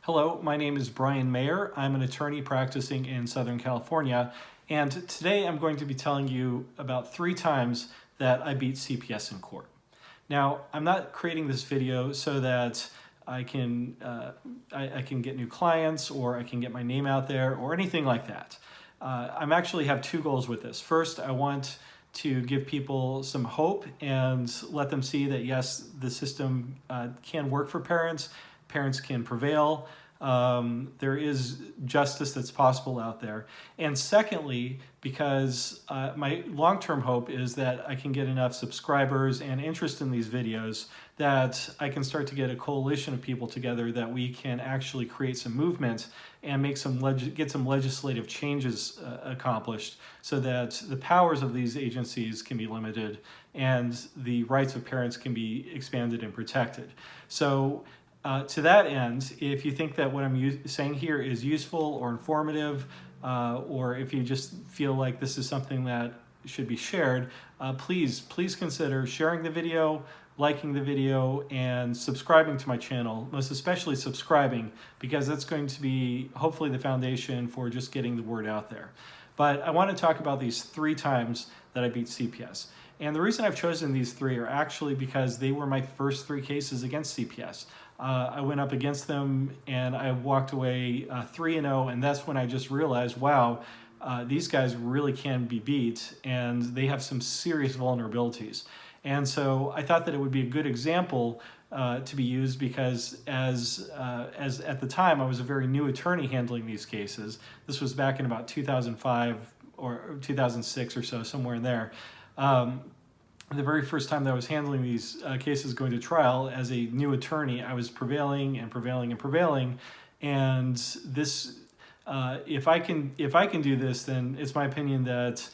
Hello, my name is Brian Mayer. I'm an attorney practicing in Southern California, and today I'm going to be telling you about 3 times that I beat CPS in court. Now, I'm not creating this video so that I can get new clients or I can get my name out there or anything like that. I'm actually have 2 goals with this. First, I want to give people some hope and let them see that yes, the system can work for parents. Parents can prevail. There is justice that's possible out there. And secondly, because my long-term hope is that I can get enough subscribers and interest in these videos that I can start to get a coalition of people together that we can actually create some movement and make get some legislative changes accomplished so that the powers of these agencies can be limited and the rights of parents can be expanded and protected. So to that end, if you think that what I'm saying here is useful or informative, or if you just feel like this is something that should be shared, please consider sharing the video, liking the video, and subscribing to my channel, most especially subscribing, because that's going to be hopefully the foundation for just getting the word out there. But I want to talk about these 3 times that I beat CPS. And the reason I've chosen these 3 are actually because they were my first 3 cases against CPS. I went up against them and I walked away 3-0, and that's when I just realized, wow, these guys really can be beat and they have some serious vulnerabilities. And so I thought that it would be a good example to be used because as at the time I was a very new attorney handling these cases. This was back in about 2005 or 2006 or so, somewhere in there. The very first time that I was handling these cases going to trial as a new attorney, I was prevailing and prevailing and prevailing. And this, if I can do this, then it's my opinion that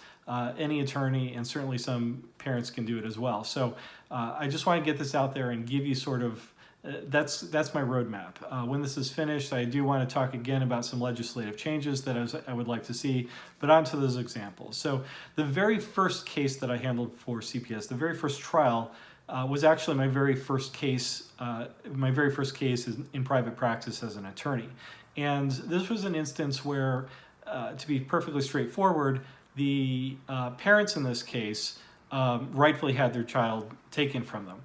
any attorney and certainly some parents can do it as well. So I just want to get this out there and give you sort of that's my roadmap. When this is finished, I do want to talk again about some legislative changes that I would like to see, but on to those examples. So the very first case that I handled for CPS, the very first trial, was actually my very first case in private practice as an attorney. And this was an instance where, to be perfectly straightforward, the parents in this case rightfully had their child taken from them.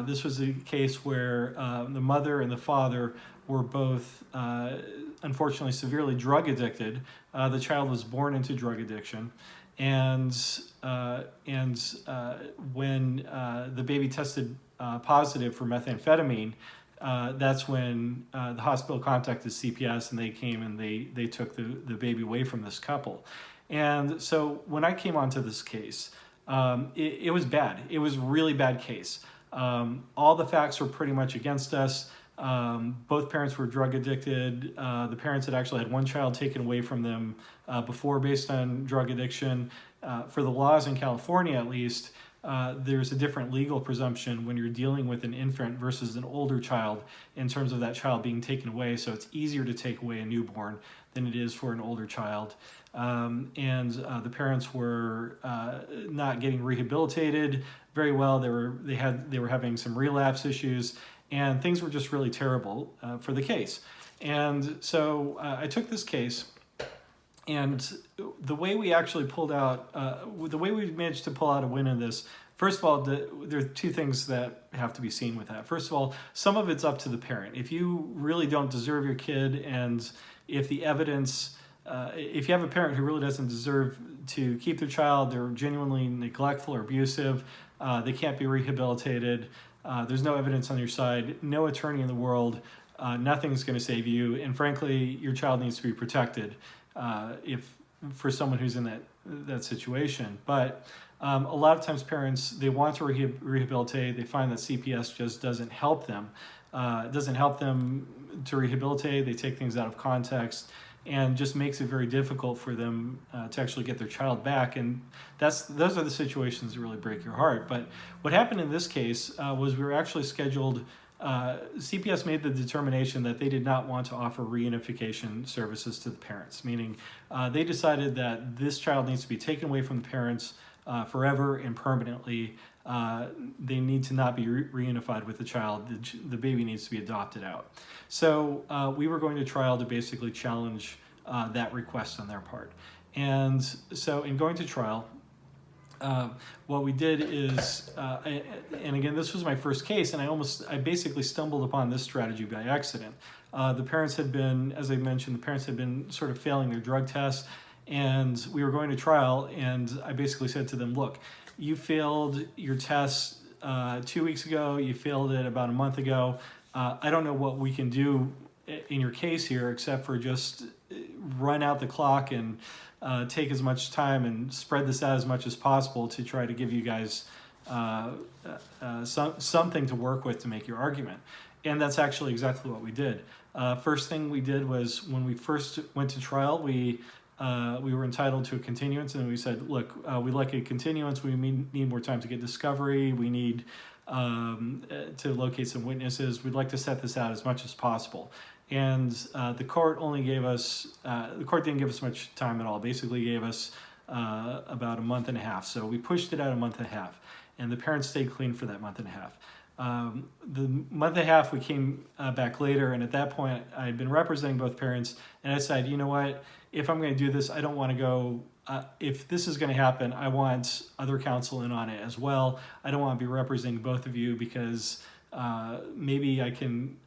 This was a case where the mother and the father were both, unfortunately, severely drug addicted. The child was born into drug addiction, and when the baby tested positive for methamphetamine, that's when the hospital contacted CPS, and they came and they took the baby away from this couple. And so when I came onto this case, it was bad. It was a really bad case. All the facts were pretty much against us. Both parents were drug addicted. The parents had actually had one child taken away from them before based on drug addiction. For the laws in California, at least, there's a different legal presumption when you're dealing with an infant versus an older child in terms of that child being taken away. So it's easier to take away a newborn than it is for an older child. The parents were not getting rehabilitated very well. They were having some relapse issues, and things were just really terrible for the case. And so I took this case, and the way we actually pulled out, the way we managed to pull out a win in this, first of all, there are 2 things that have to be seen with that. First of all, some of it's up to the parent. If you really don't deserve your kid, and if the evidence, if you have a parent who really doesn't deserve to keep their child, they're genuinely neglectful or abusive, they can't be rehabilitated, there's no evidence on your side, no attorney in the world, nothing's going to save you, and frankly, your child needs to be protected for someone who's in that situation. But a lot of times parents, they want to rehabilitate, they find that CPS just doesn't help them. It doesn't help them to rehabilitate, they take things out of context, and just makes it very difficult for them to actually get their child back. And those are the situations that really break your heart. But what happened in this case was we were actually scheduled, CPS made the determination that they did not want to offer reunification services to the parents, meaning they decided that this child needs to be taken away from the parents forever and permanently. they need to not be reunified with the child. The baby needs to be adopted out. So we were going to trial to basically challenge that request on their part. And so in going to trial, what we did is, and again, this was my first case, and I basically stumbled upon this strategy by accident. The parents had been, as I mentioned, the parents had been sort of failing their drug tests, and we were going to trial, and I basically said to them, look, you failed your test 2 weeks ago, you failed it about a month ago. I don't know what we can do in your case here except for just run out the clock and take as much time and spread this out as much as possible to try to give you guys something to work with to make your argument. And that's actually exactly what we did. First thing we did was when we first went to trial, we were entitled to a continuance, and we said, look, we'd like a continuance. We need more time to get discovery. We need to locate some witnesses. We'd like to set this out as much as possible. And the court didn't give us much time at all. Basically gave us about a month and a half. So we pushed it out a month and a half, and the parents stayed clean for that month and a half. The month and a half, we came back later, and at that point, I had been representing both parents, and I said, you know what, if I'm going to do this, I don't want to go, if this is going to happen, I want other counsel in on it as well. I don't want to be representing both of you because maybe I can,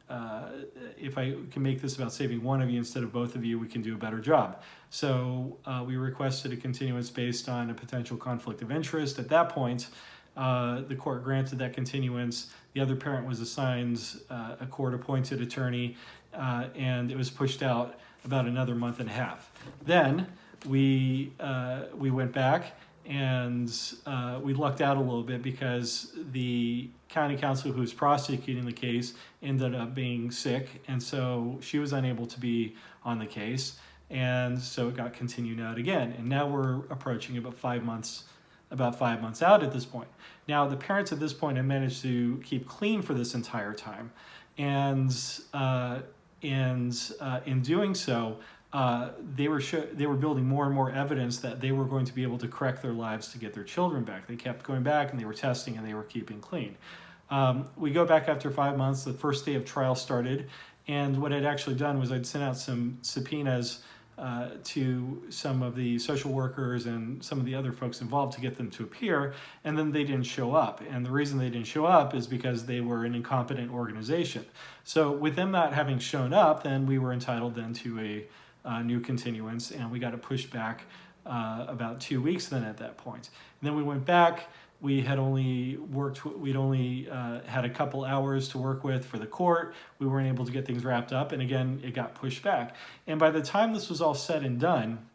if I can make this about saving one of you instead of both of you, we can do a better job. So we requested a continuance based on a potential conflict of interest. At that point, the court granted that continuance. The other parent was assigned a court-appointed attorney, and it was pushed out about another month and a half. Then we went back, and we lucked out a little bit because the county counsel who was prosecuting the case ended up being sick, and so she was unable to be on the case, and so it got continued out again. And now we're approaching about 5 months out at this point. Now, the parents at this point had managed to keep clean for this entire time, and in doing so, they were building more and more evidence that they were going to be able to correct their lives to get their children back. They kept going back, and they were testing, and they were keeping clean. We go back after 5 months. The first day of trial started, and what I'd actually done was I'd sent out some subpoenas to some of the social workers and some of the other folks involved to get them to appear, and then they didn't show up. And the reason they didn't show up is because they were an incompetent organization. So with them not having shown up, then we were entitled then to a new continuance, and we got it pushed back about 2 weeks then at that point. And then we went back. We'd only had a couple hours to work with for the court. We weren't able to get things wrapped up, and again, it got pushed back. And by the time this was all said and done,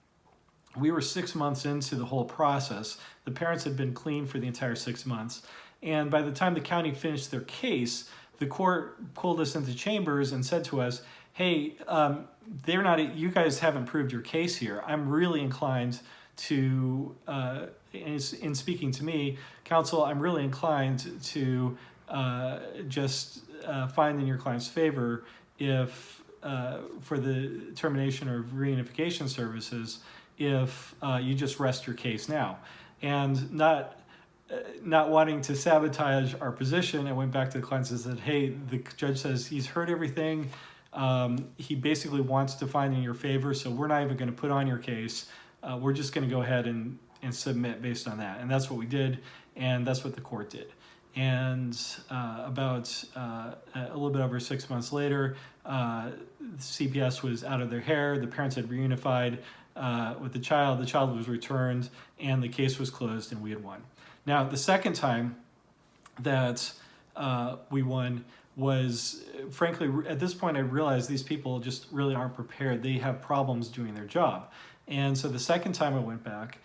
we were 6 months into the whole process. The parents had been clean for the entire 6 months. And by the time the county finished their case, the court pulled us into chambers and said to us, hey, you guys haven't proved your case here. I'm really inclined to, in speaking to me, counsel, I'm really inclined to just find in your client's favor if, for the termination of reunification services, if you just rest your case now. And not wanting to sabotage our position, I went back to the clients and said, hey, the judge says he's heard everything. He basically wants to find in your favor, so we're not even going to put on your case. We're just going to go ahead and submit based on that. And that's what we did, and that's what the court did. And about a little bit over 6 months later, CPS was out of their hair. The parents had reunified with the child. The child was returned, and the case was closed, and we had won. Now, the second time that we won was, frankly, at this point, I realized these people just really aren't prepared. They have problems doing their job. And so the second time I went back,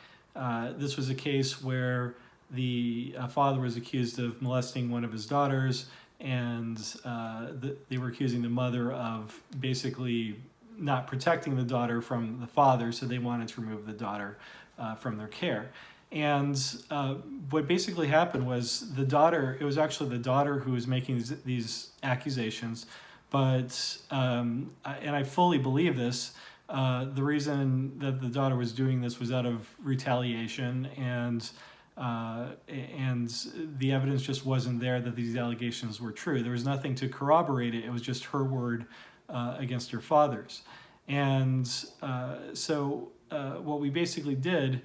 this was a case where the father was accused of molesting one of his daughters, and they were accusing the mother of basically not protecting the daughter from the father, so they wanted to remove the daughter from their care. And what basically happened was it was actually the daughter who was making these accusations, but, and I fully believe this, the reason that the daughter was doing this was out of retaliation, and and the evidence just wasn't there that these allegations were true. There was nothing to corroborate it. It was just her word against her father's. And so what we basically did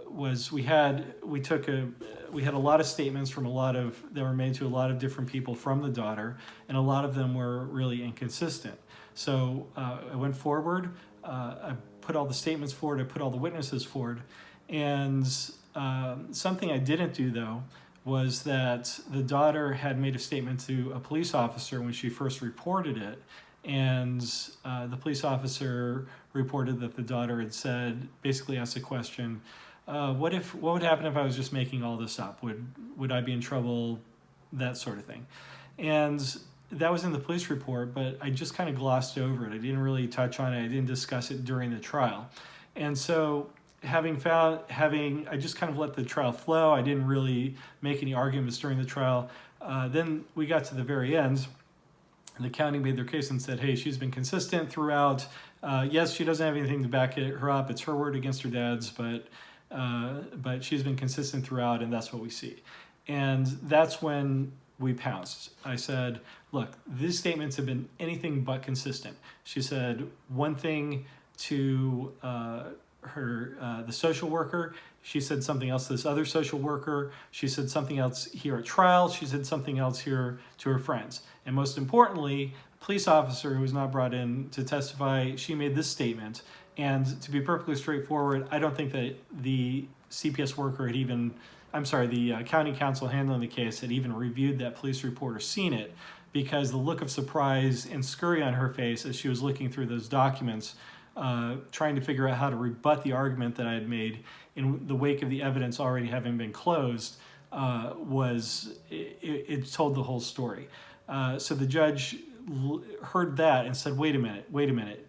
was we had a lot of statements from that were made to a lot of different people from the daughter, and a lot of them were really inconsistent. So I went forward, I put all the statements forward, I put all the witnesses forward, and something I didn't do though was that the daughter had made a statement to a police officer when she first reported it, and the police officer reported that the daughter had said, basically asked a question, what would happen if I was just making all this up? Would I be in trouble? That sort of thing. And that was in the police report, but I just kind of glossed over it. I didn't really touch on it. I didn't discuss it during the trial. And so I just kind of let the trial flow. I didn't really make any arguments during the trial. Then we got to the very end, and the county made their case and said, hey, she's been consistent throughout. Yes, she doesn't have anything to back her up. It's her word against her dad's, but she's been consistent throughout, and that's what we see. And that's when we pounced. I said, look, these statements have been anything but consistent. She said one thing to the social worker. She said something else to this other social worker. She said something else here at trial. She said something else here to her friends. And most importantly, a police officer who was not brought in to testify, she made this statement. And to be perfectly straightforward, I don't think that the CPS worker the county counsel handling the case had even reviewed that police report or seen it, because the look of surprise and scurry on her face as she was looking through those documents, trying to figure out how to rebut the argument that I had made in the wake of the evidence already having been closed, it told the whole story. So the judge heard that and said, wait a minute,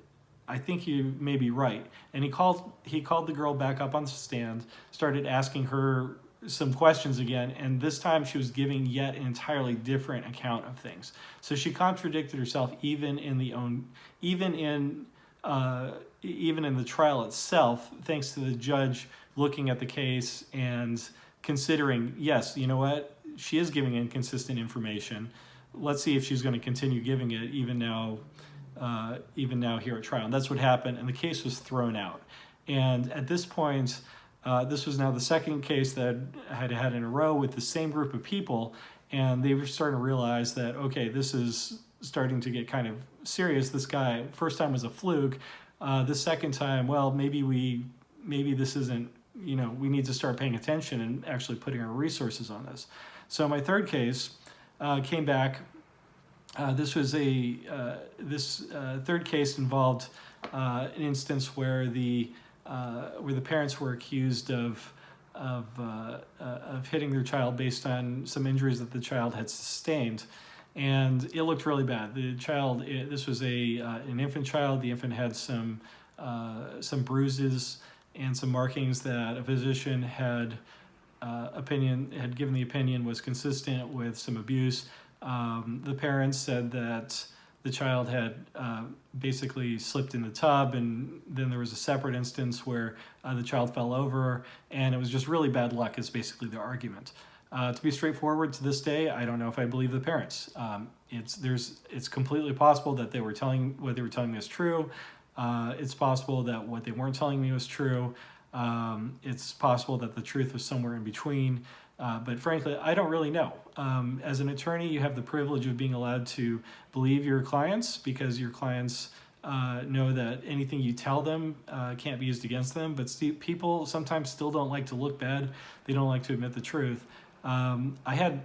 I think you may be right. And he called the girl back up on the stand, started asking her some questions again, and this time she was giving yet an entirely different account of things. So she contradicted herself even in the trial itself, thanks to the judge looking at the case and considering, yes, you know what, she is giving inconsistent information. Let's see if she's going to continue giving it even now here at trial. And that's what happened, and the case was thrown out. And at this point, this was now the second case that I had had in a row with the same group of people, and they were starting to realize that, okay, this is starting to get kind of serious. This guy, first time was a fluke. The second time, well, maybe this isn't, we need to start paying attention and actually putting our resources on this. So my third case came back. This third case involved an instance where the parents were accused of hitting their child based on some injuries that the child had sustained, and it looked really bad. The child, this was an infant child. The infant had some bruises and some markings that a physician had given the opinion was consistent with some abuse. The parents said that the child had basically slipped in the tub, and then there was a separate instance where the child fell over, and it was just really bad luck is basically the argument. To be straightforward, to this day, I don't know if I believe the parents. It's completely possible that what they were telling me was true. It's possible that what they weren't telling me was true. It's possible that the truth was somewhere in between. But frankly, I don't really know. As an attorney, you have the privilege of being allowed to believe your clients, because your clients know that anything you tell them can't be used against them. But people sometimes still don't like to look bad. They don't like to admit the truth. I had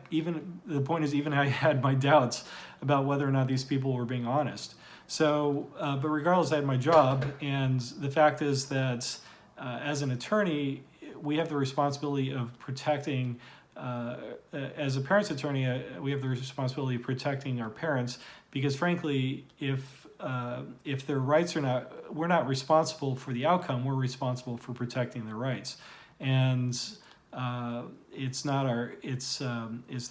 my doubts about whether or not these people were being honest. So, but regardless, I had my job, and the fact is that as an attorney, we have the responsibility of protecting, as a parent's attorney, we have the responsibility of protecting our parents, because frankly, if their rights we're not responsible for the outcome, we're responsible for protecting their rights. And it's the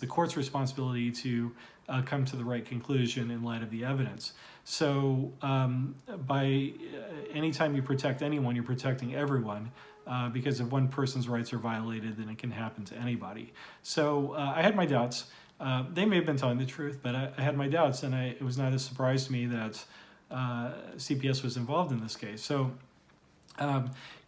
court's responsibility to come to the right conclusion in light of the evidence. So by anytime you protect anyone, you're protecting everyone. because if one person's rights are violated, then it can happen to anybody. So I had my doubts. They may have been telling the truth, but I had my doubts, and it was not a surprise to me that CPS was involved in this case. So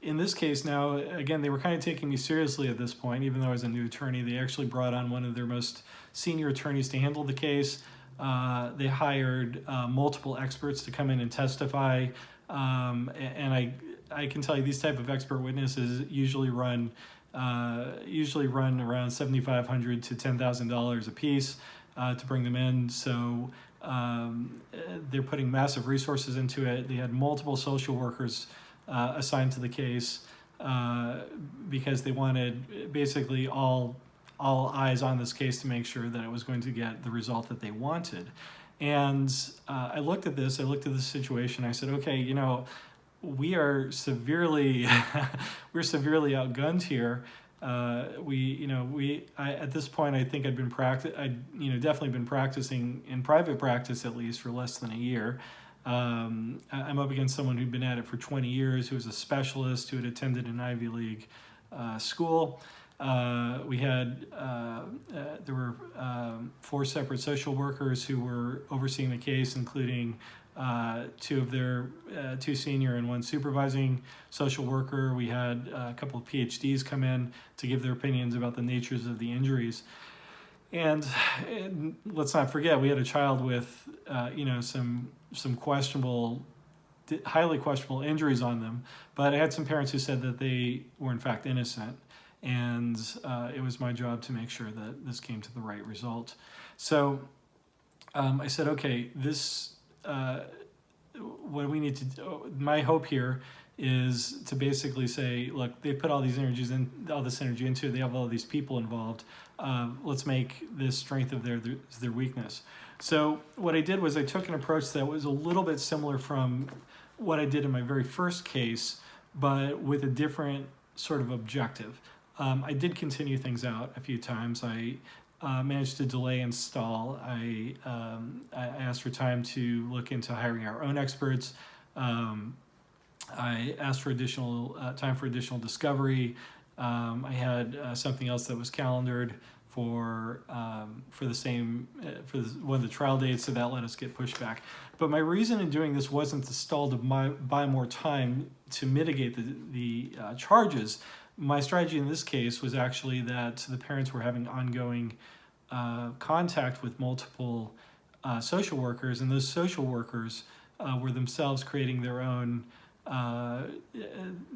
in this case now, again, they were kind of taking me seriously at this point, even though I was a new attorney. They actually brought on one of their most senior attorneys to handle the case. They hired multiple experts to come in and testify. And I can tell you these type of expert witnesses usually run around $7,500 to $10,000 a piece to bring them in. So they're putting massive resources into it. They had multiple social workers assigned to the case because they wanted basically all eyes on this case to make sure that it was going to get the result that they wanted. And I looked at the situation. I said, okay, we are severely we're severely outgunned here. At this point, I think I'd definitely been practicing in private practice at least for less than a year. I'm up against someone who'd been at it for 20 years, who was a specialist, who had attended an Ivy League school. There were 4 separate social workers who were overseeing the case, including 2 senior and 1 supervising social worker. We had a couple of PhDs come in to give their opinions about the natures of the injuries. And let's not forget, we had a child with, some questionable, highly questionable injuries on them. But I had some parents who said that they were in fact innocent. And it was my job to make sure that this came to the right result. So I said, okay, what we need to do, my hope here is to basically say, look, they put all this energy into it. They have all these people involved. Let's make this strength of their weakness. So what I did was I took an approach that was a little bit similar from what I did in my very first case, but with a different sort of objective. I did continue things out a few times. I managed to delay and stall. I asked for time to look into hiring our own experts. I asked for additional time for additional discovery. I had something else that was calendared for one of the trial dates, so that let us get pushed back. But my reason in doing this wasn't to stall to buy more time to mitigate the charges. My strategy in this case was actually that the parents were having ongoing contact with multiple social workers, and those social workers were themselves creating their own,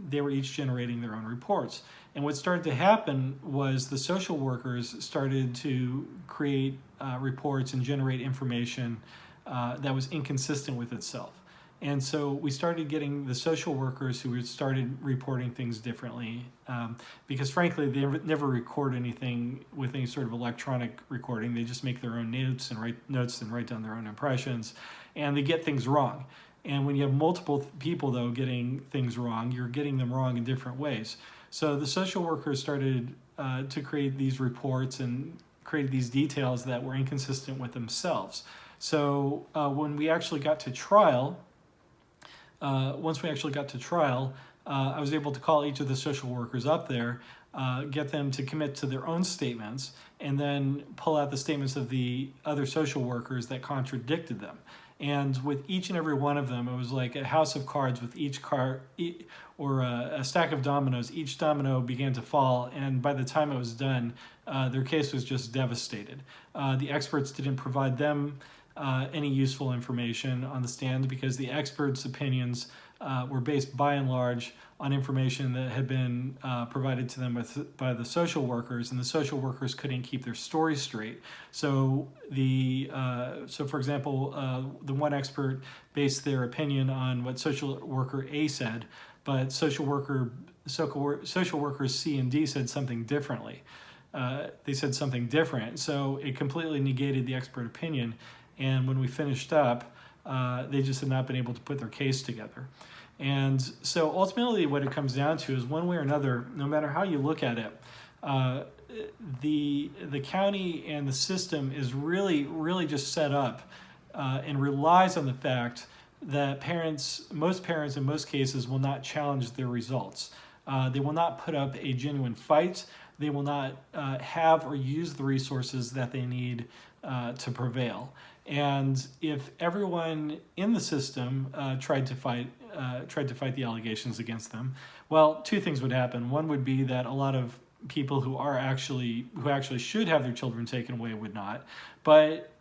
they were each generating their own reports. And what started to happen was the social workers started to create reports and generate information that was inconsistent with itself. And so we started getting the social workers who started reporting things differently because frankly, they never record anything with any sort of electronic recording. They just make their own notes and write down their own impressions, and they get things wrong. And when you have multiple people, though, getting things wrong, you're getting them wrong in different ways. So the social workers started to create these reports and created these details that were inconsistent with themselves. So when we actually got to trial, I was able to call each of the social workers up there, get them to commit to their own statements, and then pull out the statements of the other social workers that contradicted them. And with each and every one of them, it was like a house of cards with each card, or a stack of dominoes. Each domino began to fall, and by the time it was done, their case was just devastated. The experts didn't provide them any useful information on the stand because the experts' opinions were based by and large on information that had been provided to them by the social workers, and the social workers couldn't keep their story straight. So for example, the one expert based their opinion on what social worker A said, but social workers C and D said something differently. They said something different, so it completely negated the expert opinion. And when we finished up, they just had not been able to put their case together. And so ultimately what it comes down to is one way or another, no matter how you look at it, the county and the system is really just set up and relies on the fact that most parents in most cases will not challenge their results. They will not put up a genuine fight. They will not have or use the resources that they need to prevail. And if everyone in the system tried to fight the allegations against them, well, two things would happen. One would be that a lot of people who actually should have their children taken away would not. But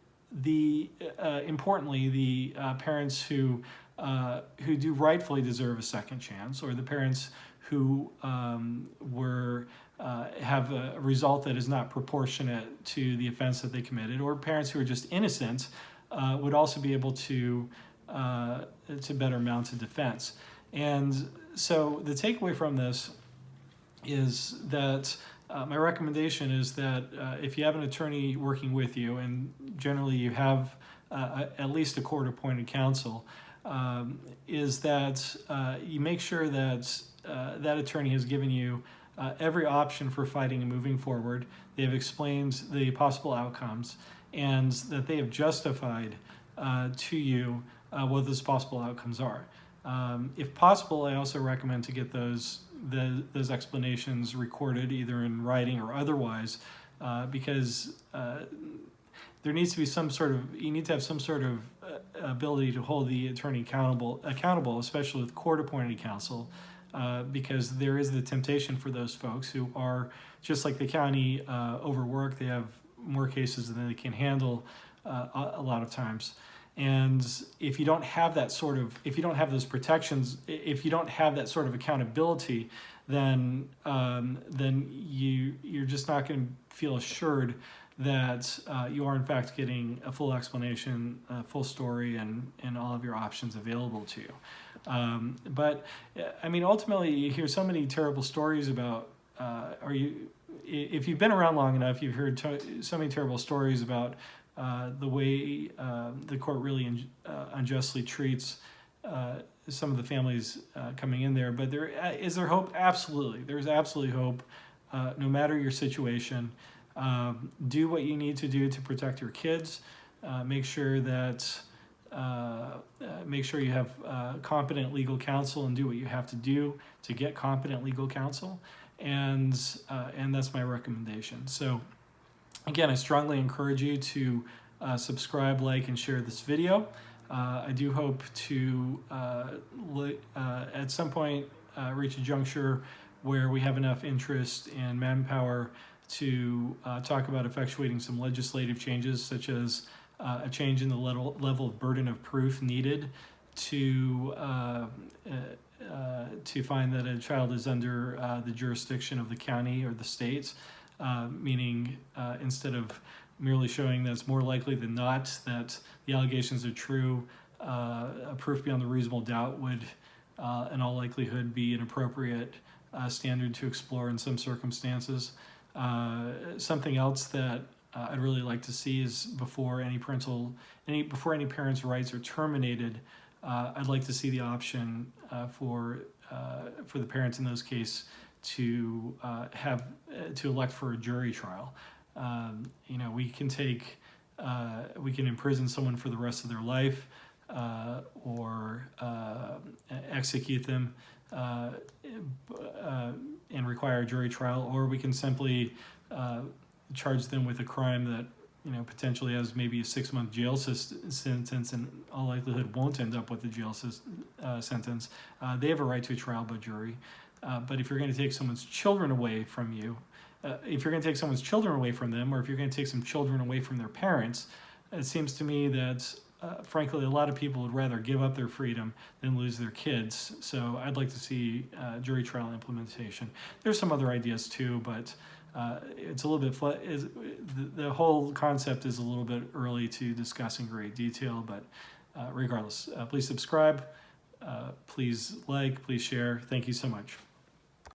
importantly, the parents who do rightfully deserve a second chance, or the parents who have a result that is not proportionate to the offense that they committed, or parents who are just innocent, would also be able to better mount a defense. And so the takeaway from this is that my recommendation is that if you have an attorney working with you, and generally you have at least a court-appointed counsel, is that you make sure that that attorney has given you every option for fighting and moving forward. They have explained the possible outcomes, and that they have justified to you what those possible outcomes are. If possible, I also recommend to get those explanations recorded, either in writing or otherwise, because there needs to be you need to have some sort of ability to hold the attorney accountable, especially with court-appointed counsel, because there is the temptation for those folks who are, just like the county, overworked. They have more cases than they can handle a lot of times. And if you don't have if you don't have those protections, if you don't have that sort of accountability, then you're just not going to feel assured that you are in fact getting a full explanation, a full story, and all of your options available to you. But I mean, ultimately, you hear so many terrible stories about. If you've been around long enough, you've heard so many terrible stories about the way the court really unjustly treats some of the families coming in there. But is there hope? Absolutely. There's absolutely hope. No matter your situation, do what you need to do to protect your kids. Make sure you have competent legal counsel, and do what you have to do to get competent legal counsel. And that's my recommendation. So again, I strongly encourage you to subscribe, like, and share this video. I do hope to, at some point, reach a juncture where we have enough interest and manpower to talk about effectuating some legislative changes, such as a change in the level of burden of proof needed to find that a child is under the jurisdiction of the county or the state, meaning instead of merely showing that it's more likely than not that the allegations are true, a proof beyond a reasonable doubt would in all likelihood be an appropriate standard to explore in some circumstances. Something else that I'd really like to see is before any parent's rights are terminated, I'd like to see the option for the parents in those cases to elect for a jury trial. We can imprison someone for the rest of their life, or execute them and require a jury trial, or we can simply charge them with a crime that potentially has maybe a 6-month jail sentence, and in all likelihood won't end up with a jail sentence. They have a right to a trial by jury. But if you're going to take someone's children away from you, if you're going to take someone's children away from them, or if you're going to take some children away from their parents, it seems to me that, frankly, a lot of people would rather give up their freedom than lose their kids. So I'd like to see jury trial implementation. There's some other ideas too, but it's a little bit, the whole concept is a little bit early to discuss in great detail, but regardless, please subscribe, please like, please share. Thank you so much.